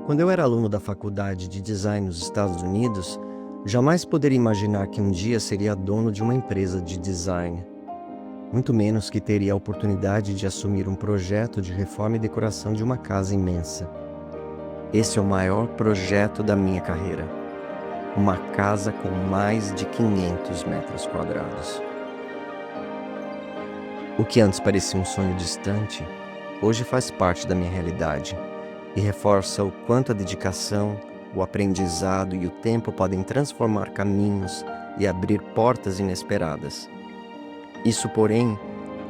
Quando eu era aluno da faculdade de design nos Estados Unidos, jamais poderia imaginar que um dia seria dono de uma empresa de design. Muito menos que teria a oportunidade de assumir um projeto de reforma e decoração de uma casa imensa. Esse é o maior projeto da minha carreira. Uma casa com mais de 500 metros quadrados. O que antes parecia um sonho distante, hoje faz parte da minha realidade e reforça o quanto a dedicação, o aprendizado e o tempo podem transformar caminhos e abrir portas inesperadas. Isso, porém,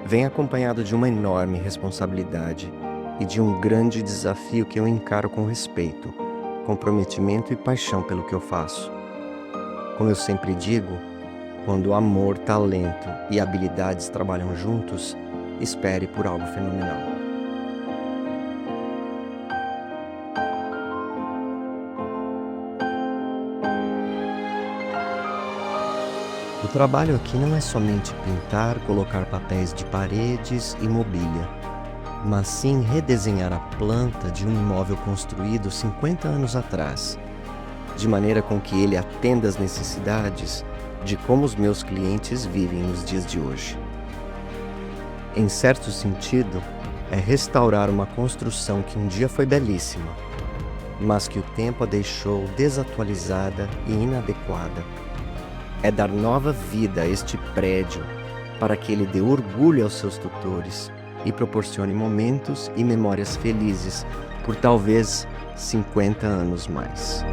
vem acompanhado de uma enorme responsabilidade e de um grande desafio que eu encaro com respeito, comprometimento e paixão pelo que eu faço. Como eu sempre digo, quando amor, talento e habilidades trabalham juntos, espere por algo fenomenal. O trabalho aqui não é somente pintar, colocar papéis de paredes e mobília, mas sim redesenhar a planta de um imóvel construído 50 anos atrás, de maneira com que ele atenda às necessidades de como os meus clientes vivem nos dias de hoje. Em certo sentido, é restaurar uma construção que um dia foi belíssima, mas que o tempo a deixou desatualizada e inadequada. É dar nova vida a este prédio para que ele dê orgulho aos seus tutores e proporcione momentos e memórias felizes por talvez 50 anos mais.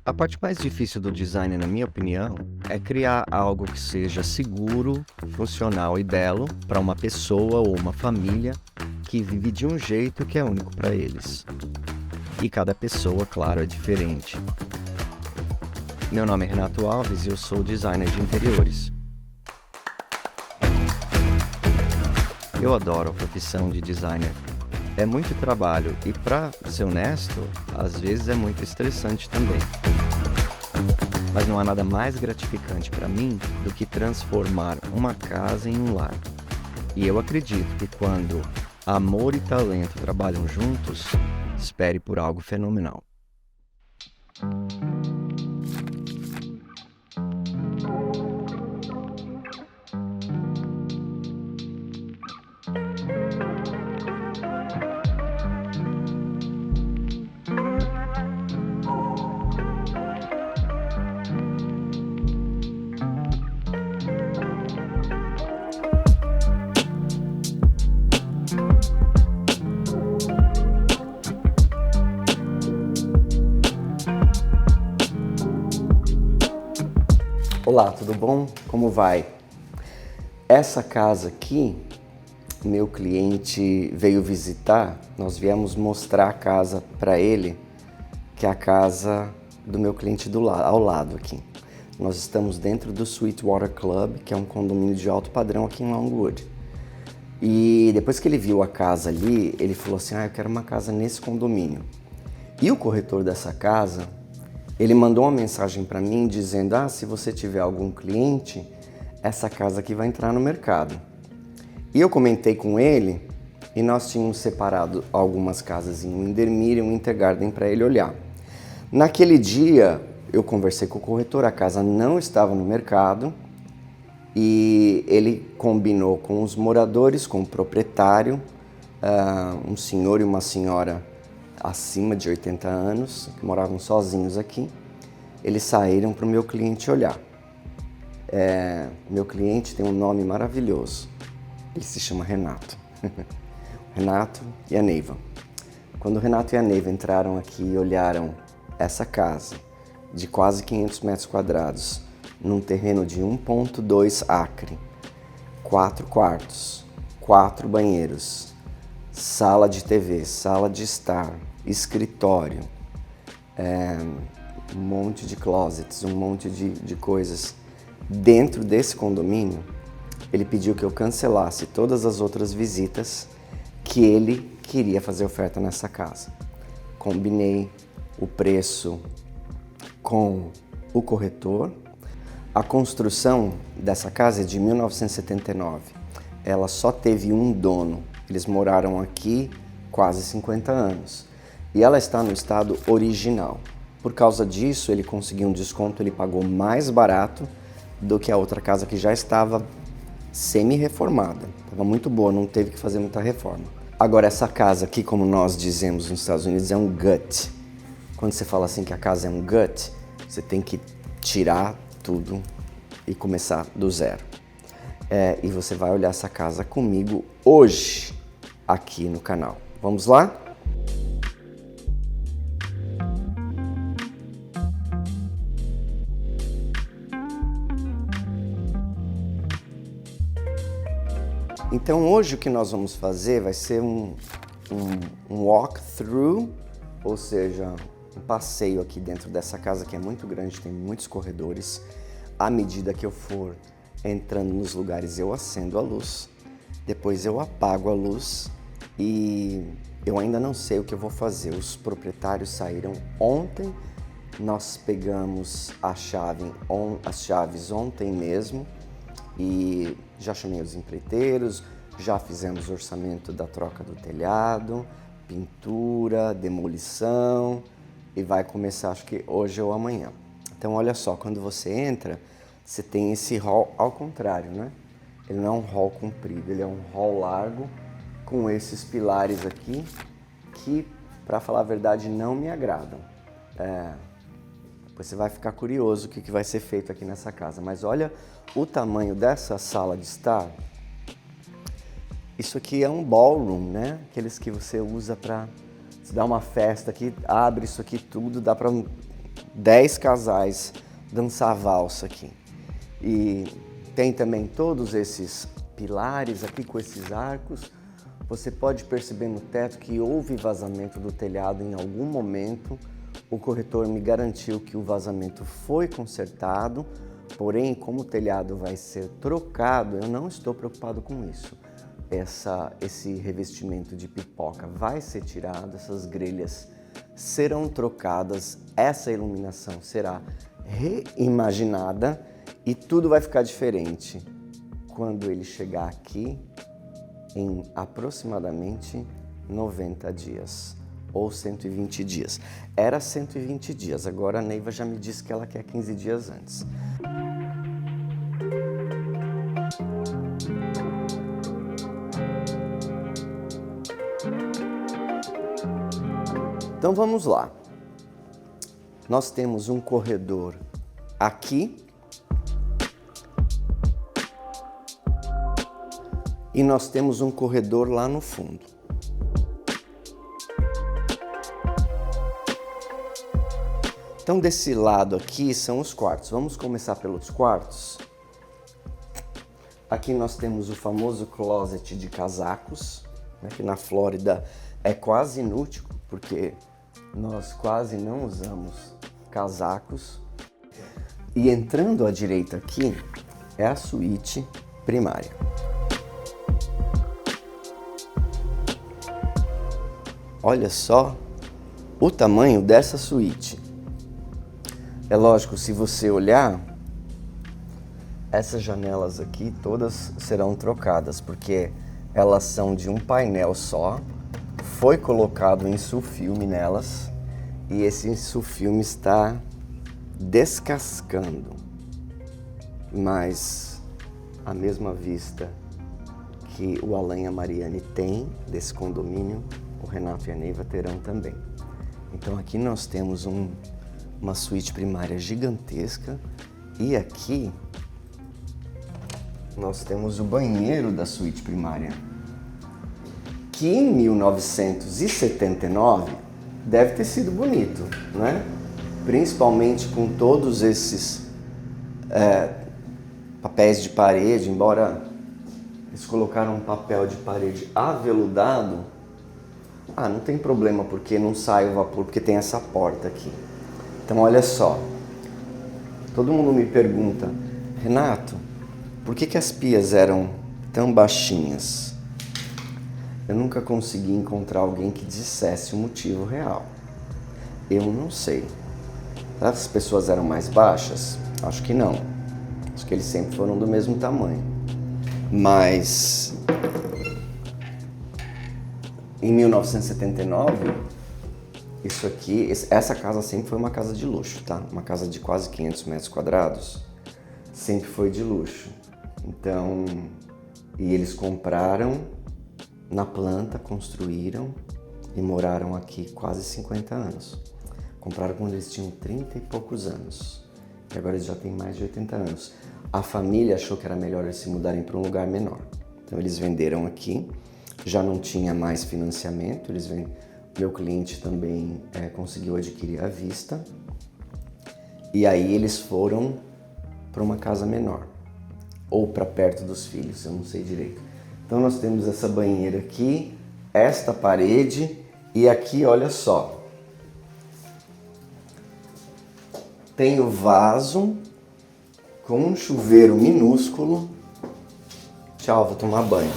A parte mais difícil do design, na minha opinião, é criar algo que seja seguro, funcional e belo para uma pessoa ou uma família que vive de um jeito que é único para eles. E cada pessoa, claro, é diferente. Meu nome é Renato Alves e eu sou designer de interiores. Eu adoro a profissão de designer. É muito trabalho e, para ser honesto, às vezes é muito estressante também. Mas não há nada mais gratificante para mim do que transformar uma casa em um lar. E eu acredito que quando amor e talento trabalham juntos, espere por algo fenomenal. Olá, tudo bom? Como vai? Essa casa aqui, meu cliente veio visitar, nós viemos mostrar a casa para ele, que é a casa do meu cliente ao lado aqui. Nós estamos dentro do Sweetwater Club, que é um condomínio de alto padrão aqui em Longwood. E depois que ele viu a casa ali, ele falou assim, eu quero uma casa nesse condomínio. E o corretor dessa casa, ele mandou uma mensagem para mim dizendo, se você tiver algum cliente, essa casa aqui vai entrar no mercado. E eu comentei com ele e nós tínhamos separado algumas casas em Windermere e Winter Garden para ele olhar. Naquele dia, eu conversei com o corretor, a casa não estava no mercado e ele combinou com os moradores, com o proprietário, um senhor e uma senhora acima de 80 anos, que moravam sozinhos aqui. Eles saíram para o meu cliente olhar. Meu cliente tem um nome maravilhoso. Ele se chama Renato. Renato e a Neiva. Quando o Renato e a Neiva entraram aqui e olharam essa casa de quase 500 metros quadrados, num terreno de 1,2 acre, 4 quartos, 4 banheiros, sala de TV, sala de estar, escritório, um monte de closets, um monte de coisas dentro desse condomínio, ele pediu que eu cancelasse todas as outras visitas que ele queria fazer oferta nessa casa. Combinei o preço com o corretor. A construção dessa casa é de 1979. Ela só teve um dono. Eles moraram aqui quase 50 anos. E ela está no estado original. Por causa disso, ele conseguiu um desconto, ele pagou mais barato do que a outra casa que já estava semi-reformada. Estava muito boa, não teve que fazer muita reforma. Agora, essa casa aqui, como nós dizemos nos Estados Unidos, é um gut. Quando você fala assim que a casa é um gut, você tem que tirar tudo e começar do zero. E você vai olhar essa casa comigo hoje, aqui no canal. Vamos lá? Então hoje o que nós vamos fazer vai ser um walkthrough, ou seja, um passeio aqui dentro dessa casa que é muito grande, tem muitos corredores. À medida que eu for entrando nos lugares, eu acendo a luz, depois eu apago a luz e eu ainda não sei o que eu vou fazer. Os proprietários saíram ontem, nós pegamos as chaves ontem mesmo e já chamei os empreiteiros, já fizemos o orçamento da troca do telhado, pintura, demolição e vai começar acho que hoje ou amanhã. Então olha só, quando você entra, você tem esse hall ao contrário, né? Ele não é um hall comprido, ele é um hall largo com esses pilares aqui que, para falar a verdade, não me agradam. Depois você vai ficar curioso o que vai ser feito aqui nessa casa. Mas olha o tamanho dessa sala de estar. Isso aqui é um ballroom, né? Aqueles que você usa para se dar uma festa aqui, abre isso aqui tudo, dá para 10 casais dançar valsa aqui. E tem também todos esses pilares aqui com esses arcos. Você pode perceber no teto que houve vazamento do telhado em algum momento. O corretor me garantiu que o vazamento foi consertado, porém, como o telhado vai ser trocado, eu não estou preocupado com isso. Esse revestimento de pipoca vai ser tirado, essas grelhas serão trocadas, essa iluminação será reimaginada e tudo vai ficar diferente quando ele chegar aqui em aproximadamente 90 dias. Ou 120 dias. Era 120 dias, agora a Neiva já me disse que ela quer 15 dias antes. Então vamos lá. Nós temos um corredor aqui e nós temos um corredor lá no fundo. Então, desse lado aqui são os quartos. Vamos começar pelos quartos. Aqui nós temos o famoso closet de casacos, né, que na Flórida é quase inútil, porque nós quase não usamos casacos. E entrando à direita aqui é a suíte primária. Olha só o tamanho dessa suíte. É lógico, se você olhar, essas janelas aqui todas serão trocadas, porque elas são de um painel só, foi colocado insufilme nelas e esse insufilme está descascando, mas a mesma vista que o Alan e a Mariane têm desse condomínio, o Renato e a Neiva terão também. Então aqui nós temos uma suíte primária gigantesca e aqui nós temos o banheiro da suíte primária, que em 1979 deve ter sido bonito, né? Principalmente com todos esses papéis de parede, embora eles colocaram um papel de parede aveludado, não tem problema porque não sai o vapor, porque tem essa porta aqui. Então olha só, todo mundo me pergunta, Renato, por que as pias eram tão baixinhas? Eu nunca consegui encontrar alguém que dissesse o motivo real. Eu não sei. As pessoas eram mais baixas? Acho que não. Acho que eles sempre foram do mesmo tamanho. Mas em 1979, isso aqui, essa casa sempre foi uma casa de luxo, tá? Uma casa de quase 500 metros quadrados, sempre foi de luxo. Então, e eles compraram na planta, construíram e moraram aqui quase 50 anos. Compraram quando eles tinham 30 e poucos anos. E agora eles já têm mais de 80 anos. A família achou que era melhor eles se mudarem para um lugar menor. Então eles venderam aqui, já não tinha mais financiamento, meu cliente também conseguiu adquirir à vista. E aí eles foram para uma casa menor, ou para perto dos filhos, eu não sei direito. Então nós temos essa banheira aqui, esta parede e aqui, olha só, tem o vaso com um chuveiro minúsculo. Tchau, vou tomar banho.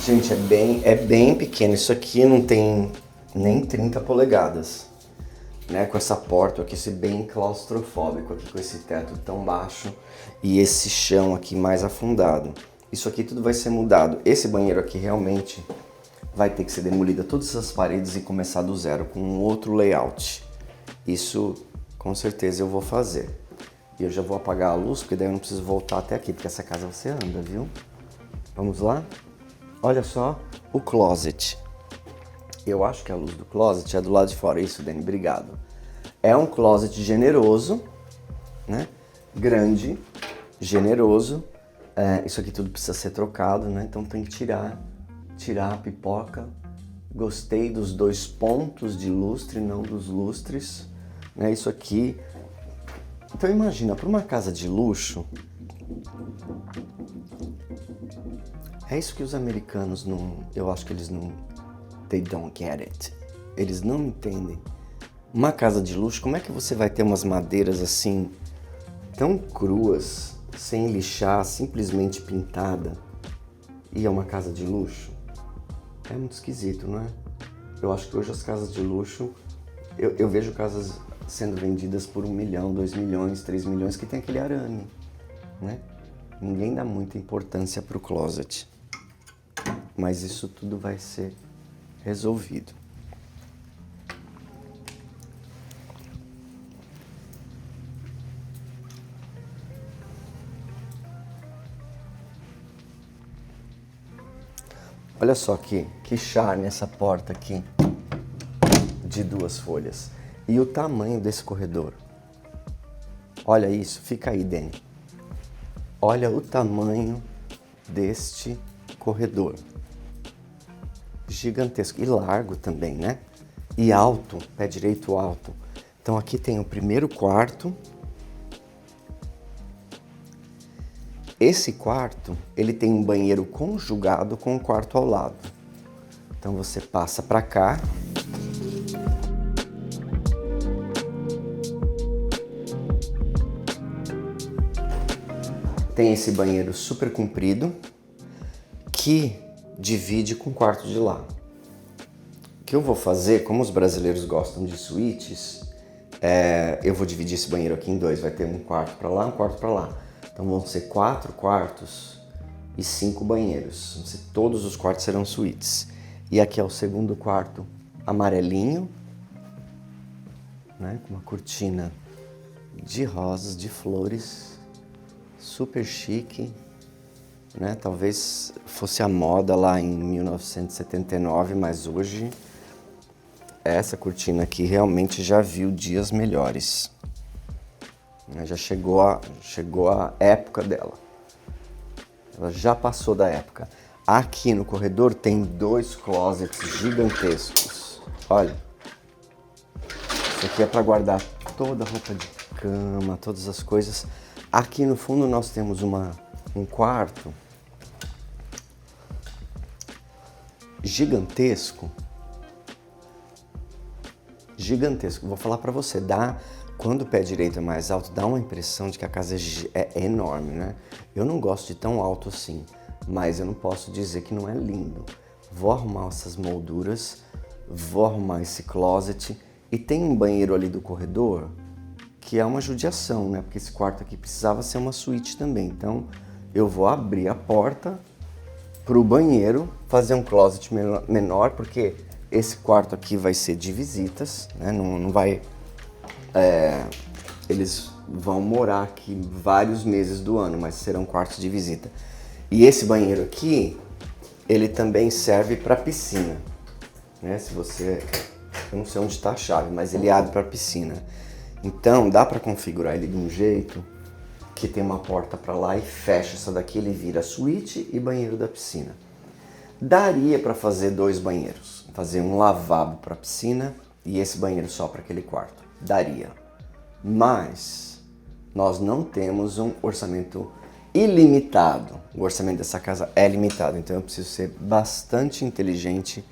Gente, é bem pequeno. Isso aqui não tem nem 30 polegadas. Né? Com essa porta aqui, esse bem claustrofóbico aqui, com esse teto tão baixo e esse chão aqui mais afundado. Isso aqui tudo vai ser mudado. Esse banheiro aqui realmente vai ter que ser demolida todas essas paredes e começar do zero com um outro layout. Isso com certeza eu vou fazer. E eu já vou apagar a luz, porque daí eu não preciso voltar até aqui, porque essa casa você anda, viu? Vamos lá? Olha só o closet. Eu acho que a luz do closet é do lado de fora. Isso, Dani, obrigado. É um closet generoso, né? Grande, generoso. Isso aqui tudo precisa ser trocado, né? Então tem que tirar a pipoca. Gostei dos 2 pontos de lustre, não dos lustres. Né? Isso aqui... Então imagina, para uma casa de luxo... É isso que os americanos não... Eu acho que eles não... They don't get it. Eles não entendem. Uma casa de luxo, como é que você vai ter umas madeiras assim, tão cruas, sem lixar, simplesmente pintada, e é uma casa de luxo? É muito esquisito, não é? Eu acho que hoje as casas de luxo, eu vejo casas sendo vendidas por 1 milhão, 2 milhões, 3 milhões, que tem aquele arame, né? Ninguém dá muita importância pro closet. Mas isso tudo vai ser resolvido. Olha só que charme essa porta aqui de 2 folhas. E o tamanho desse corredor. Olha isso, fica aí, Dani. Olha o tamanho deste corredor. Gigantesco e largo também, né? E alto, pé direito alto. Então aqui tem o primeiro quarto. Esse quarto, ele tem um banheiro conjugado com o quarto ao lado. Então você passa para cá. Tem esse banheiro super comprido que divide com o quarto de lá. O que eu vou fazer, como os brasileiros gostam de suítes, eu vou dividir esse banheiro aqui em 2. Vai ter um quarto para lá, um quarto para lá. Então vão ser 4 quartos e 5 banheiros. Todos os quartos serão suítes. E aqui é o segundo quarto amarelinho, né, com uma cortina de rosas, de flores, super chique. Né? Talvez fosse a moda lá em 1979, mas hoje essa cortina aqui realmente já viu dias melhores. Já chegou a época dela. Ela já passou da época. Aqui no corredor tem 2 closets gigantescos. Olha. Isso aqui é para guardar toda a roupa de cama, todas as coisas. Aqui no fundo nós temos um quarto gigantesco. Vou falar para você, dá Quando o pé direito é mais alto, dá uma impressão de que a casa é enorme, né? Eu não gosto de tão alto assim, mas eu não posso dizer que não é lindo. Vou arrumar essas molduras, vou arrumar esse closet e tem um banheiro ali do corredor que é uma judiação, né? Porque esse quarto aqui precisava ser uma suíte também. Então eu vou abrir a porta para o banheiro, fazer um closet menor, porque esse quarto aqui vai ser de visitas, né? Não vai... eles vão morar aqui vários meses do ano, mas serão quartos de visita. E esse banheiro aqui, ele também serve para piscina, né? Se você... eu não sei onde está a chave, mas ele abre para piscina. Então dá para configurar ele de um jeito que tem uma porta para lá e fecha essa daqui, ele vira suíte e banheiro da piscina. Daria para fazer 2 banheiros, fazer um lavabo para a piscina e esse banheiro só para aquele quarto. Daria. Mas nós não temos um orçamento ilimitado. O orçamento dessa casa é limitado, então eu preciso ser bastante inteligente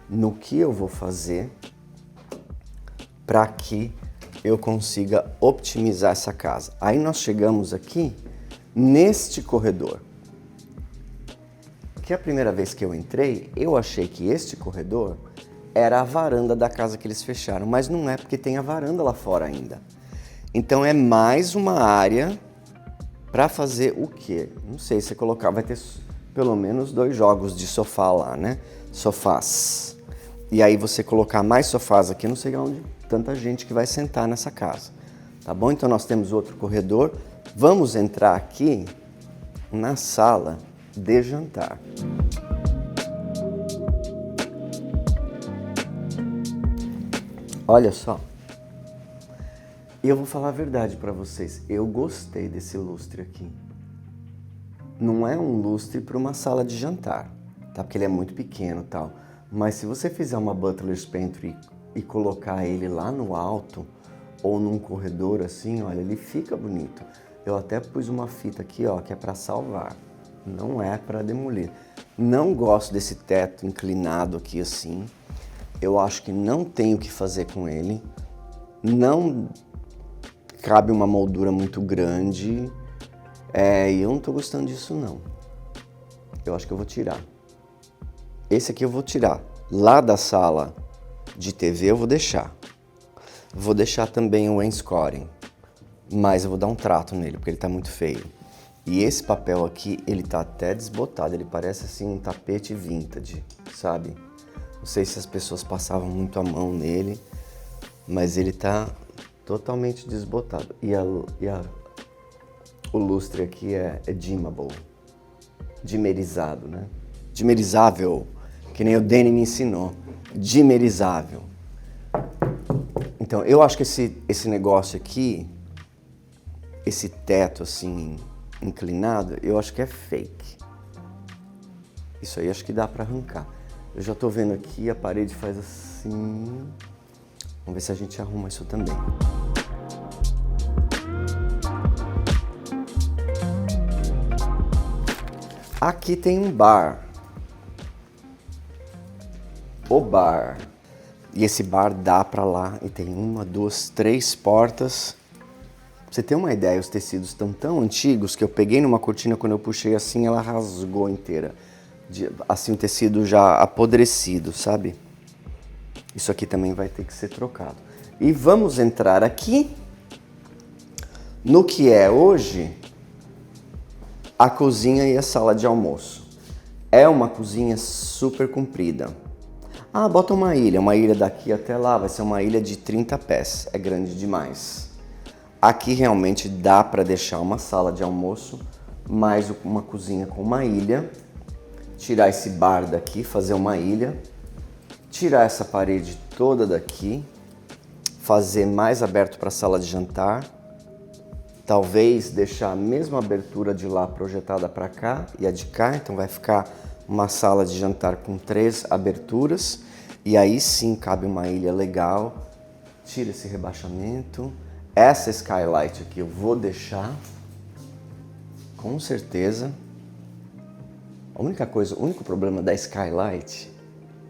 no que eu vou fazer para que eu consiga optimizar essa casa. Aí nós chegamos aqui neste corredor. Que a primeira vez que eu entrei, eu achei que este corredor era a varanda da casa que eles fecharam, mas não é, porque tem a varanda lá fora ainda. Então é mais uma área para fazer o quê? Não sei, se você colocar, vai ter pelo menos 2 jogos de sofá lá, né? Sofás. E aí você colocar mais sofás aqui, não sei onde tanta gente que vai sentar nessa casa. Tá bom? Então nós temos outro corredor. Vamos entrar aqui na sala de jantar. Olha só. E eu vou falar a verdade para vocês. Eu gostei desse lustre aqui. Não é um lustre para uma sala de jantar, tá? Porque ele é muito pequeno e tal. Mas se você fizer uma butler's pantry e colocar ele lá no alto ou num corredor assim, olha, ele fica bonito. Eu até pus uma fita aqui, ó, que é para salvar. Não é para demolir. Não gosto desse teto inclinado aqui assim. Eu acho que não tem o que fazer com ele. Não cabe uma moldura muito grande. E eu não tô gostando disso não. Eu acho que eu vou tirar. Esse aqui eu vou tirar. Lá da sala de TV eu vou deixar. Vou deixar também o wainscoting. Mas eu vou dar um trato nele, porque ele tá muito feio. E esse papel aqui, ele tá até desbotado. Ele parece assim um tapete vintage, sabe? Não sei se as pessoas passavam muito a mão nele, mas ele tá totalmente desbotado. O lustre aqui é dimmable, dimerizado, né? Dimerizável, que nem o Danny me ensinou. Dimerizável. Então, eu acho que esse negócio aqui, esse teto assim, inclinado, eu acho que é fake. Isso aí acho que dá pra arrancar. Eu já tô vendo aqui, a parede faz assim. Vamos ver se a gente arruma isso também. Aqui tem um bar. O bar. E esse bar dá pra lá e tem 1, 2, 3 portas. Pra você ter uma ideia, os tecidos estão tão antigos que eu peguei numa cortina, quando eu puxei assim, ela rasgou inteira. Assim, o tecido já apodrecido, sabe? Isso aqui também vai ter que ser trocado. E vamos entrar aqui no que é hoje a cozinha e a sala de almoço. É uma cozinha super comprida. Ah, bota uma ilha daqui até lá, vai ser uma ilha de 30 pés, é grande demais. Aqui realmente dá para deixar uma sala de almoço, mais uma cozinha com uma ilha, tirar esse bar daqui, fazer uma ilha, tirar essa parede toda daqui, fazer mais aberto para a sala de jantar, talvez deixar a mesma abertura de lá projetada para cá e a de cá, então vai ficar uma sala de jantar com 3 aberturas e aí sim cabe uma ilha legal. Tira esse rebaixamento. Essa skylight aqui eu vou deixar, com certeza. O único problema da skylight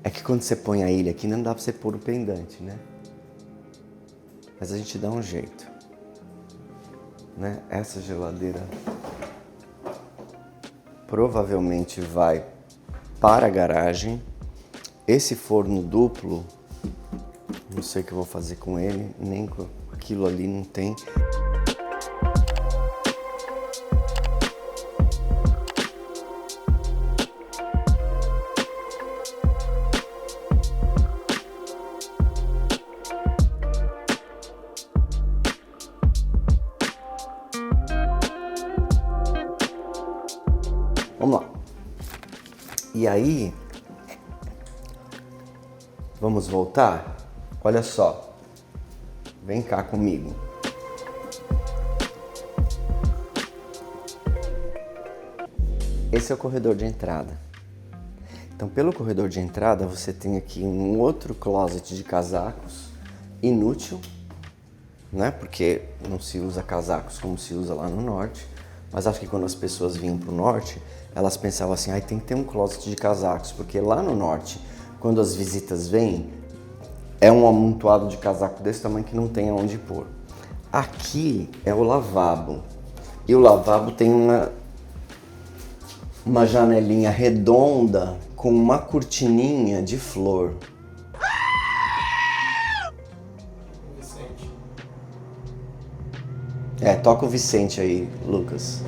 é que quando você põe a ilha aqui não dá para você pôr o pendante, né? Mas a gente dá um jeito. né? Essa geladeira provavelmente vai para a garagem. Esse forno duplo, não sei o que eu vou fazer com ele, nem com aquilo ali não tem. Vamos lá. E aí, vamos voltar? Olha só. Vem cá comigo. Esse é o corredor de entrada. Então, pelo corredor de entrada, você tem aqui um outro closet de casacos, inútil, né? Porque não se usa casacos como se usa lá no norte. Mas acho que quando as pessoas vinham para o norte, elas pensavam assim, tem que ter um closet de casacos, porque lá no norte, quando as visitas vêm, é um amontoado de casaco desse tamanho que não tem aonde pôr. Aqui é o lavabo. E o lavabo tem uma janelinha redonda com uma cortininha de flor. Toca o Vicente aí, Lucas.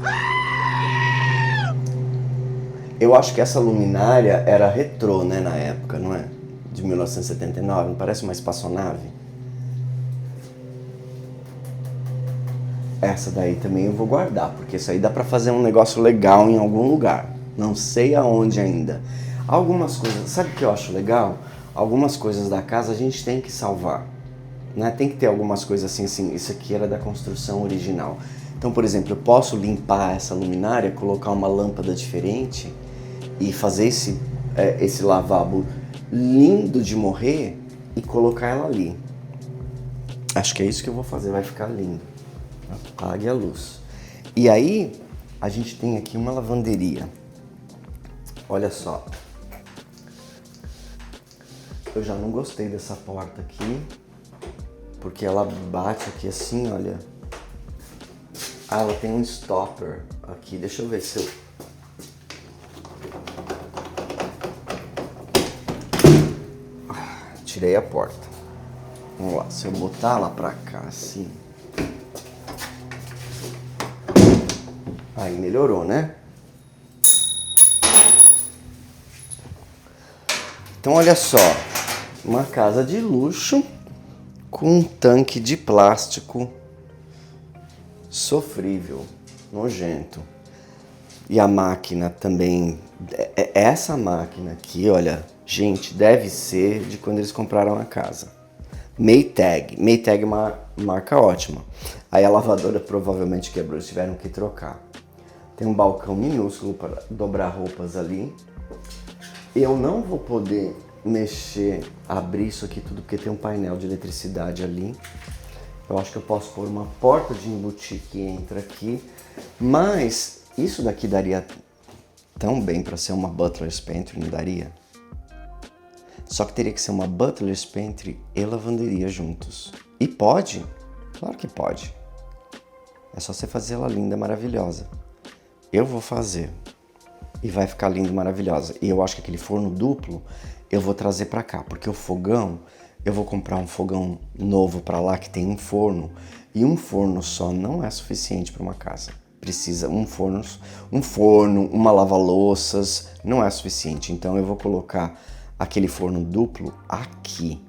Eu acho que essa luminária era retrô, né, na época, não é? De 1979, não parece uma espaçonave? Essa daí também eu vou guardar, porque isso aí dá pra fazer um negócio legal em algum lugar. Não sei aonde ainda. Algumas coisas, sabe o que eu acho legal? Algumas coisas da casa a gente tem que salvar. Né? Tem que ter algumas coisas assim, isso aqui era da construção original. Então, por exemplo, eu posso limpar essa luminária, colocar uma lâmpada diferente e fazer esse lavabo lindo de morrer e colocar ela ali. Acho que é isso que eu vou fazer, vai ficar lindo. Apague a luz. E aí, a gente tem aqui uma lavanderia. Olha só. Eu já não gostei dessa porta aqui. Porque ela bate aqui assim, olha. Ela tem um stopper aqui. Deixa eu ver se eu... Tirei a porta. Vamos lá, se eu botar ela pra cá assim... Aí melhorou, né? Então olha só. Uma casa de luxo... com um tanque de plástico sofrível, nojento. E a máquina também, essa máquina aqui, olha, gente, deve ser de quando eles compraram a casa. Maytag é uma marca ótima. Aí a lavadora provavelmente quebrou, eles tiveram que trocar. Tem um balcão minúsculo para dobrar roupas ali. Eu não vou poder mexer, abrir isso aqui tudo, porque tem um painel de eletricidade ali. Eu acho que eu posso pôr uma porta de embutir que entra aqui, mas isso daqui daria tão bem para ser uma butler's pantry, não daria? Só que teria que ser uma butler's pantry e lavanderia juntos. E pode? Claro que pode. É só você fazer ela linda, maravilhosa. Eu vou fazer. E vai ficar linda e maravilhosa. E eu acho que aquele forno duplo eu vou trazer pra cá, porque o fogão, eu vou comprar um fogão novo pra lá que tem um forno, e um forno só não é suficiente para uma casa. Precisa um forno, uma lava-louças, não é suficiente. Então eu vou colocar aquele forno duplo aqui,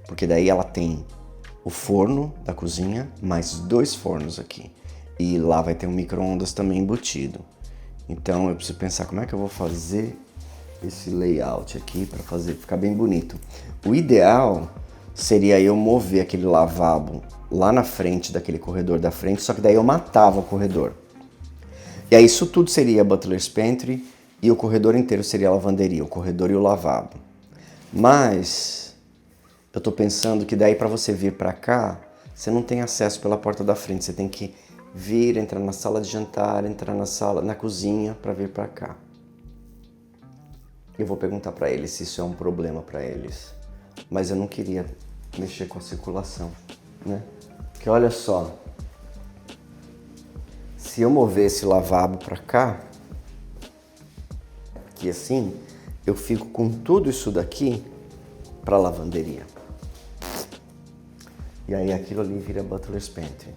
porque daí ela tem o forno da cozinha, mais 2 fornos aqui. E lá vai ter um micro-ondas também embutido. Então eu preciso pensar como é que eu vou fazer esse layout aqui para fazer ficar bem bonito. O ideal seria eu mover aquele lavabo lá na frente daquele corredor da frente, só que daí eu matava o corredor. E aí isso tudo seria butler's pantry e o corredor inteiro seria a lavanderia, o corredor e o lavabo. Mas eu tô pensando que daí para você vir para cá, você não tem acesso pela porta da frente, você tem que vir, entrar na sala de jantar, entrar na cozinha para vir para cá. Eu vou perguntar para eles se isso é um problema para eles. Mas eu não queria mexer com a circulação, né? Porque olha só, se eu mover esse lavabo para cá, que assim, eu fico com tudo isso daqui para lavanderia. E aí aquilo ali vira Butler's Pantry.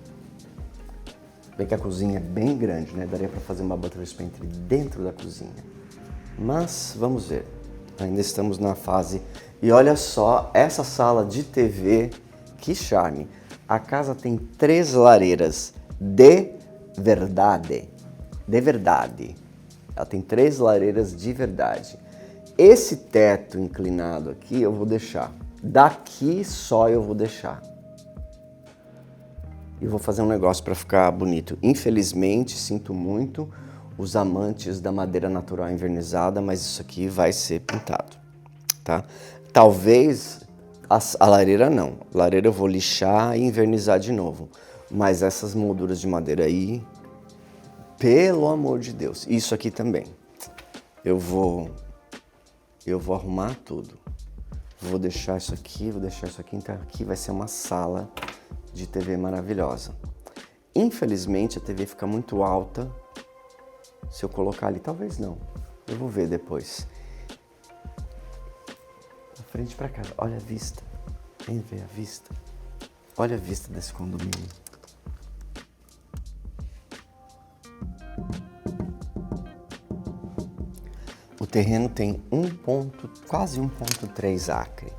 Bem que a cozinha é bem grande, né? Daria para fazer uma Butler's Pantry dentro da cozinha. Mas vamos ver. Ainda estamos na fase. E olha só essa sala de TV, que charme. A casa tem 3 lareiras de verdade. De verdade. Ela tem 3 lareiras de verdade. Esse teto inclinado aqui eu vou deixar. Daqui só eu vou deixar. E vou fazer um negócio para ficar bonito. Infelizmente, sinto muito os amantes da madeira natural envernizada, mas isso aqui vai ser pintado, tá? Talvez a lareira não. A lareira eu vou lixar e invernizar de novo. Mas essas molduras de madeira aí, pelo amor de Deus, isso aqui também. Eu vou arrumar tudo. Vou deixar isso aqui, então aqui vai ser uma sala de TV maravilhosa. Infelizmente a TV fica muito alta se eu colocar ali, talvez não. Eu vou ver depois. Da frente para casa, olha a vista. Vem ver a vista. Olha a vista desse condomínio. O terreno tem quase 1,3 acre.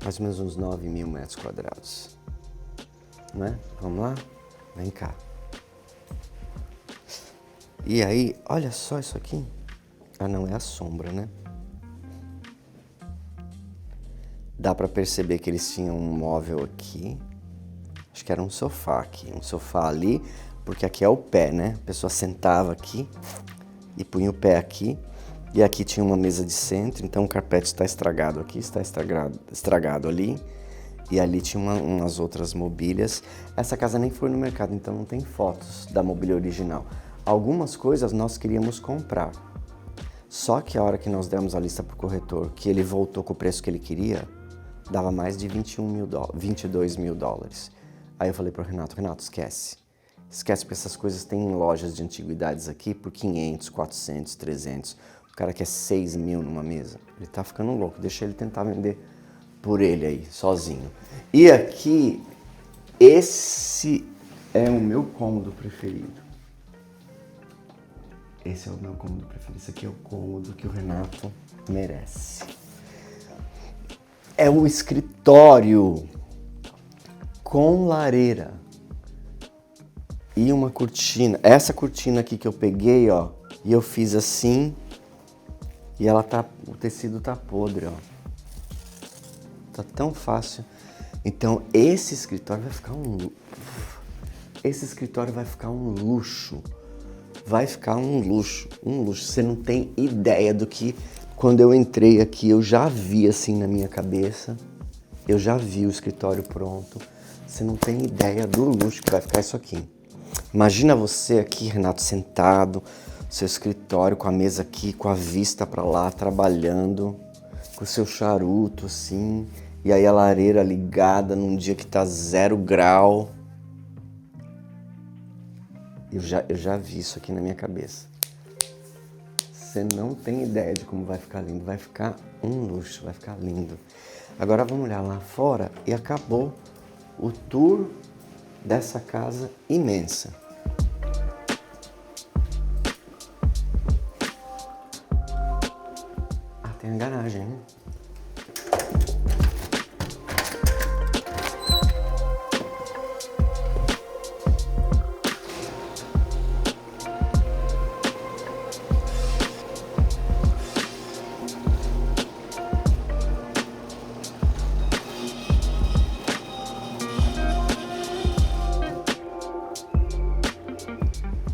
Mais ou menos uns 9.000 metros quadrados. Né? Vamos lá? Vem cá. E aí, olha só isso aqui. Ah, não, é a sombra, né? Dá pra perceber que eles tinham um móvel aqui. Acho que era um sofá aqui. Um sofá ali, porque aqui é o pé, né? A pessoa sentava aqui e punha o pé aqui. E aqui tinha uma mesa de centro, então o carpete está estragado aqui, está estragado ali. E ali tinha umas outras mobílias. Essa casa nem foi no mercado, então não tem fotos da mobília original. Algumas coisas nós queríamos comprar. Só que a hora que nós demos a lista para o corretor, que ele voltou com o preço que ele queria, dava mais de 22 mil dólares. Aí eu falei para o Renato, esquece. Esquece porque essas coisas tem em lojas de antiguidades aqui por 500, 400, 300. O cara quer 6 mil numa mesa. Ele tá ficando louco, deixa ele tentar vender por ele aí, sozinho. E aqui, esse é o meu cômodo preferido. Esse é o meu cômodo preferido. Esse aqui é o cômodo que o Renato merece. É o escritório com lareira e uma cortina. Essa cortina aqui que eu peguei, ó, e eu fiz assim, e o tecido tá podre, ó. Tá tão fácil. Então esse escritório vai ficar um luxo. Vai ficar um luxo. Você não tem ideia do que, quando eu entrei aqui, eu já vi assim na minha cabeça. Eu já vi o escritório pronto. Você não tem ideia do luxo que vai ficar isso aqui. Imagina você aqui, Renato, sentado, seu escritório com a mesa aqui, com a vista para lá, trabalhando, com o seu charuto assim, e aí a lareira ligada num dia que tá 0 grau. Eu já vi isso aqui na minha cabeça. Você não tem ideia de como vai ficar lindo. Vai ficar um luxo, vai ficar lindo. Agora vamos olhar lá fora e acabou o tour dessa casa imensa. Ah, tem a garagem, né?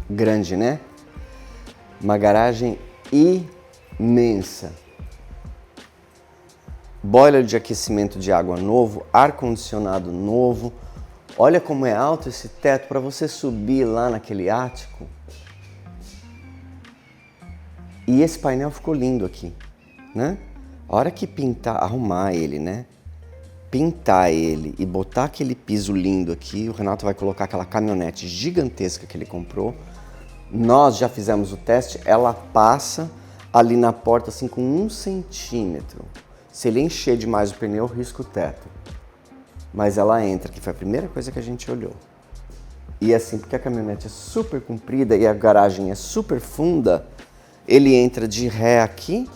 Grande, né? Uma garagem imensa. Boiler de aquecimento de água novo, ar-condicionado novo. Olha como é alto esse teto para você subir lá naquele ático. E esse painel ficou lindo aqui, né? A hora que pintar, arrumar ele, né? pintar ele e botar aquele piso lindo aqui, o Renato vai colocar aquela caminhonete gigantesca que ele comprou. Nós já fizemos o teste, ela passa ali na porta assim com 1 centímetro. Se ele encher demais o pneu, risca o teto. Mas ela entra, que foi a primeira coisa que a gente olhou. E assim, porque a caminhonete é super comprida e a garagem é super funda, ele entra de ré aqui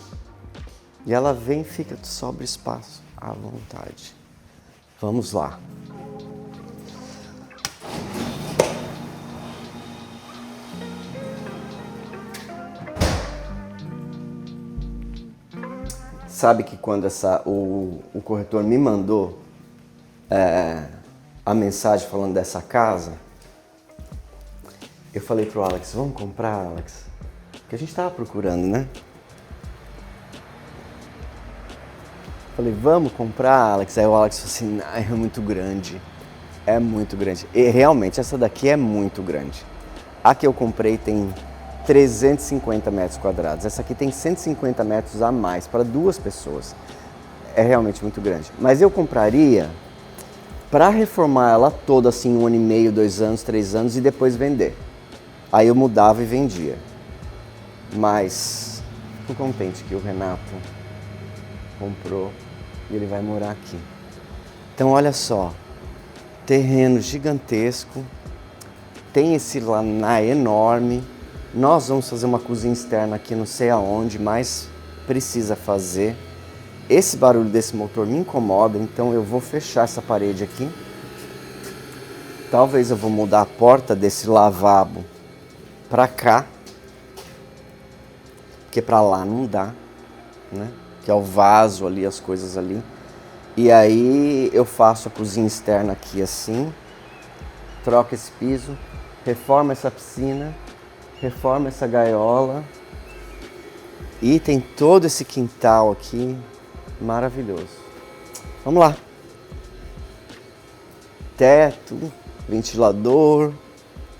e ela vem e fica, sobra espaço à vontade. Vamos lá. Sabe que quando o corretor me mandou a mensagem falando dessa casa, eu falei pro Alex, vamos comprar, Alex? Porque a gente tava procurando, né? Falei, vamos comprar, Alex? Aí o Alex falou assim, não, é muito grande. É muito grande. E realmente, essa daqui é muito grande. A que eu comprei tem 350 metros quadrados. Essa aqui tem 150 metros a mais para 2 pessoas. É realmente muito grande. Mas eu compraria para reformar ela toda assim 1 ano e meio, 2 anos, 3 anos e depois vender. Aí eu mudava e vendia. Mas fico contente que o Renato comprou e ele vai morar aqui. Então olha só, terreno gigantesco, tem esse laná enorme. Nós vamos fazer uma cozinha externa aqui, não sei aonde, mas precisa fazer. Esse barulho desse motor me incomoda, então eu vou fechar essa parede aqui. Talvez eu vou mudar a porta desse lavabo para cá, porque para lá não dá, né? Que é o vaso ali, as coisas ali. E aí eu faço a cozinha externa aqui assim, troco esse piso, reformo essa piscina, reforma essa gaiola e tem todo esse quintal aqui maravilhoso. Vamos lá. Teto, ventilador,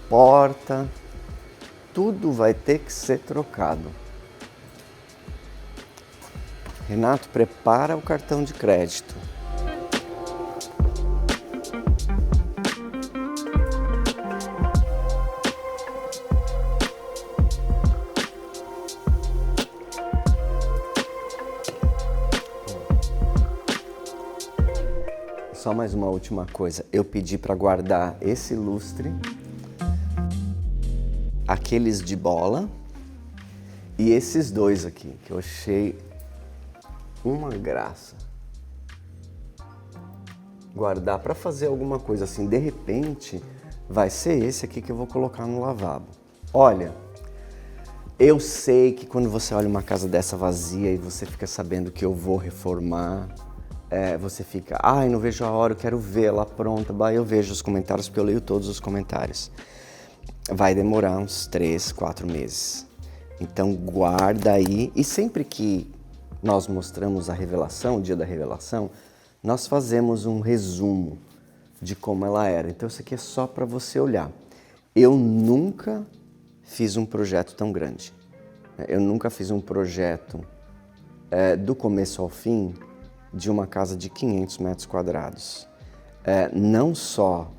porta, tudo vai ter que ser trocado. Renato, prepara o cartão de crédito. Só mais uma última coisa, eu pedi para guardar esse lustre, aqueles de bola e esses dois aqui, que eu achei uma graça. Guardar para fazer alguma coisa assim, de repente, vai ser esse aqui que eu vou colocar no lavabo. Olha, eu sei que quando você olha uma casa dessa vazia e você fica sabendo que eu vou reformar, você fica, ai, não vejo a hora, eu quero ver ela pronta. Bah, eu vejo os comentários, porque eu leio todos os comentários. Vai demorar uns 3, 4 meses. Então guarda aí. E sempre que nós mostramos a revelação, o dia da revelação, nós fazemos um resumo de como ela era. Então isso aqui é só para você olhar. Eu nunca fiz um projeto tão grande. Eu nunca fiz um projeto do começo ao fim de uma casa de 500 metros quadrados. Não só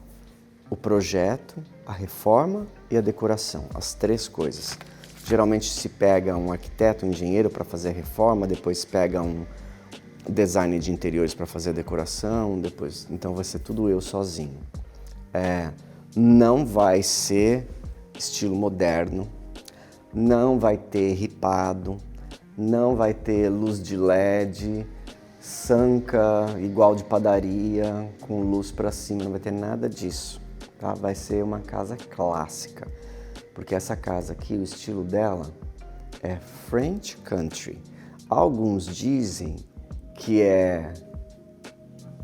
o projeto, a reforma e a decoração, as 3 coisas. Geralmente se pega um arquiteto, um engenheiro para fazer a reforma, depois pega um designer de interiores para fazer a decoração, depois, então vai ser tudo eu sozinho. Não vai ser estilo moderno, não vai ter ripado, não vai ter luz de LED, sanca igual de padaria, com luz para cima, não vai ter nada disso, tá? Vai ser uma casa clássica, porque essa casa aqui, o estilo dela é French Country. Alguns dizem que é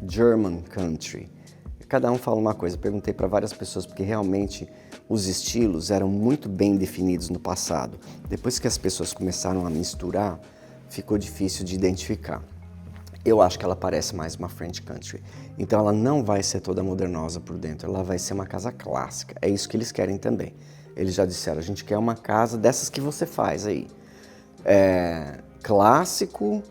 German Country. Cada um fala uma coisa. Perguntei para várias pessoas porque realmente os estilos eram muito bem definidos no passado. Depois que as pessoas começaram a misturar, ficou difícil de identificar. Eu acho que ela parece mais uma French Country. Então ela não vai ser toda modernosa por dentro, ela vai ser uma casa clássica. É isso que eles querem também. Eles já disseram, a gente quer uma casa dessas que você faz aí. Clássico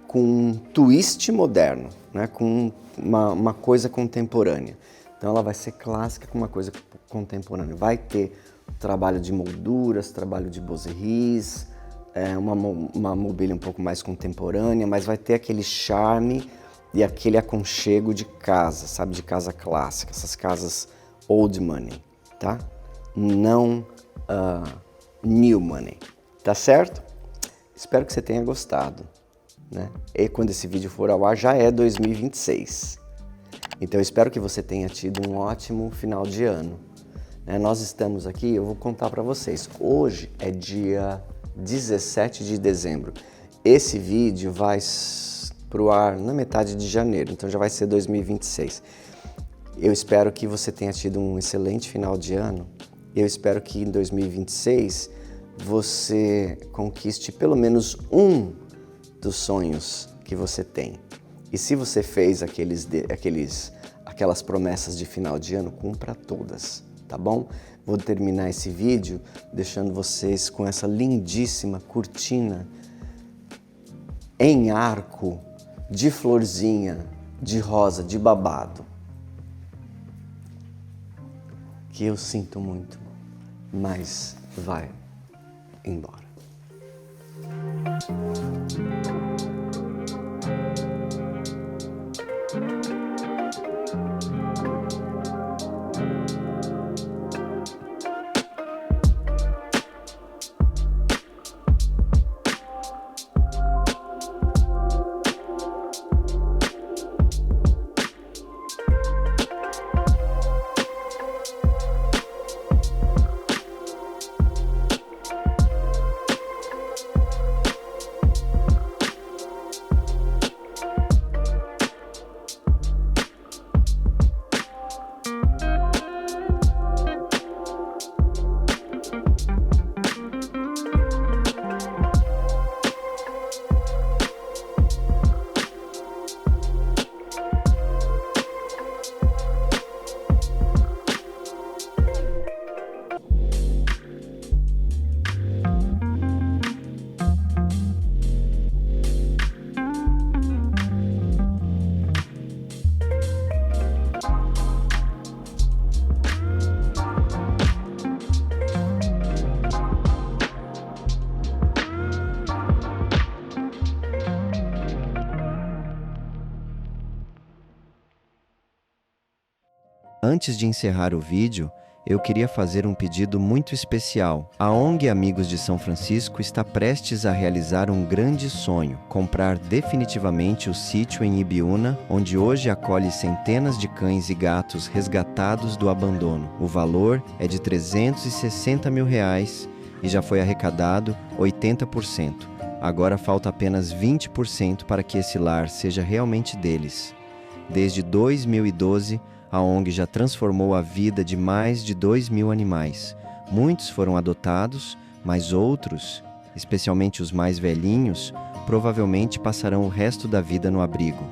com um twist moderno. né, com uma coisa contemporânea. Então ela vai ser clássica com uma coisa contemporânea. Vai ter trabalho de molduras, trabalho de bozeries, uma mobília um pouco mais contemporânea, mas vai ter aquele charme e aquele aconchego de casa, sabe? De casa clássica, essas casas old money, tá? Não new money, tá certo? Espero que você tenha gostado, né? E quando esse vídeo for ao ar já é 2026. Então eu espero que você tenha tido um ótimo final de ano. Nós estamos aqui, eu vou contar para vocês, hoje é dia 17 de dezembro. Esse vídeo vai pro ar na metade de janeiro, então já vai ser 2026. Eu espero que você tenha tido um excelente final de ano. Eu espero que em 2026 você conquiste pelo menos um dos sonhos que você tem. E se você fez aquelas promessas de final de ano, cumpra todas, tá bom? Vou terminar esse vídeo deixando vocês com essa lindíssima cortina em arco de florzinha, de rosa, de babado. Que eu sinto muito, mas vai embora. Antes de encerrar o vídeo, eu queria fazer um pedido muito especial. A ONG Amigos de São Francisco está prestes a realizar um grande sonho: comprar definitivamente o sítio em Ibiúna, onde hoje acolhe centenas de cães e gatos resgatados do abandono. O valor é de R$360 mil e já foi arrecadado 80%. Agora falta apenas 20% para que esse lar seja realmente deles. Desde 2012, a ONG já transformou a vida de mais de 2.000 animais. Muitos foram adotados, mas outros, especialmente os mais velhinhos, provavelmente passarão o resto da vida no abrigo.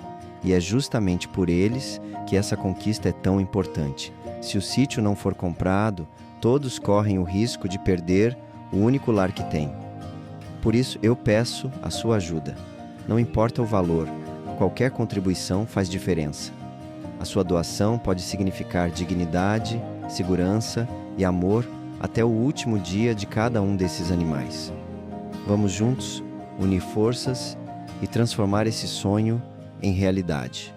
E é justamente por eles que essa conquista é tão importante. Se o sítio não for comprado, todos correm o risco de perder o único lar que têm. Por isso eu peço a sua ajuda. Não importa o valor, qualquer contribuição faz diferença. A sua doação pode significar dignidade, segurança e amor até o último dia de cada um desses animais. Vamos juntos unir forças e transformar esse sonho em realidade.